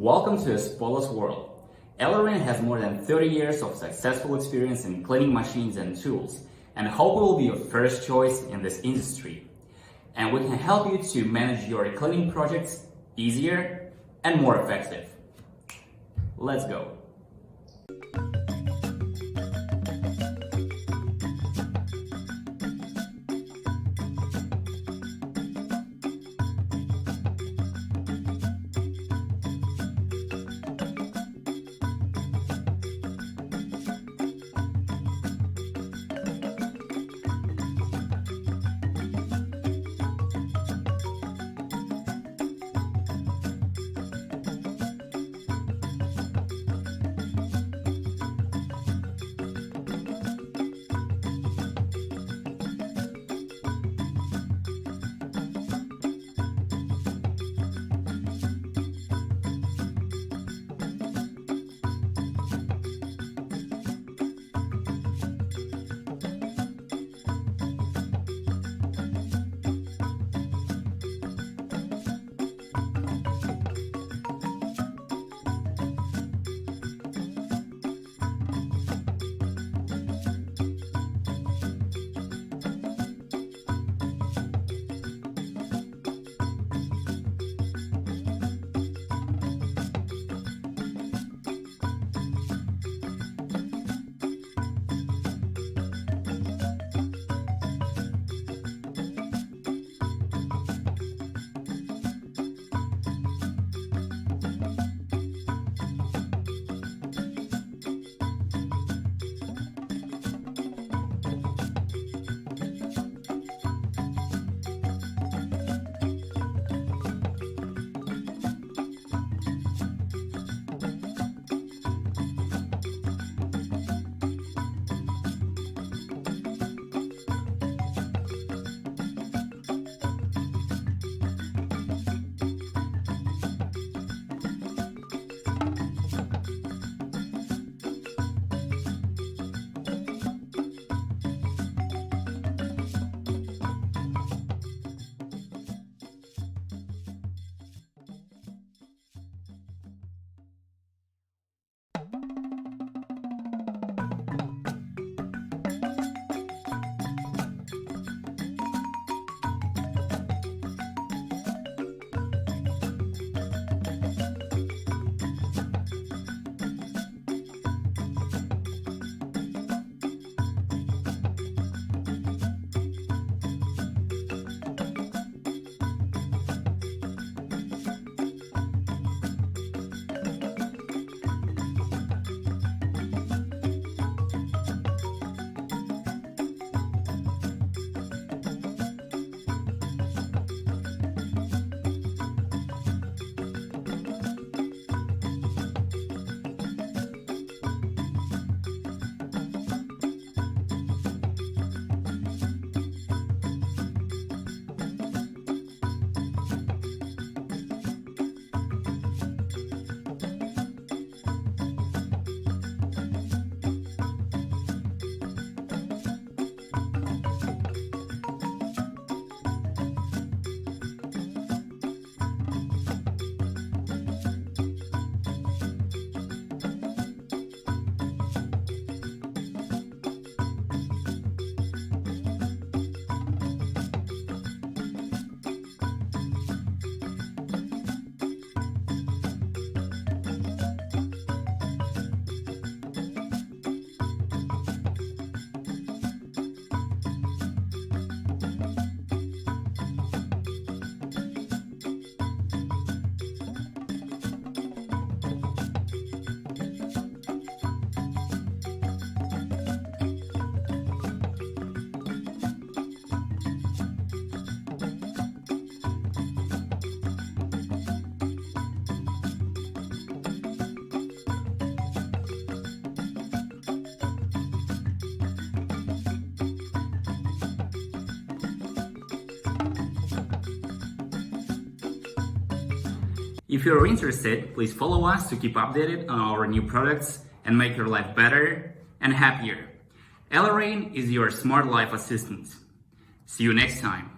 Welcome to a spotless world. ELEREIN has more than 30 years of successful experience in cleaning machines and tools, and hope we will be your first choice in this industry. And we can help you to manage your cleaning projects easier and more effective. Let's go. If you're interested, please follow us to keep updated on our new products and make your life better and happier. ELEREIN is your smart life assistant. See you next time.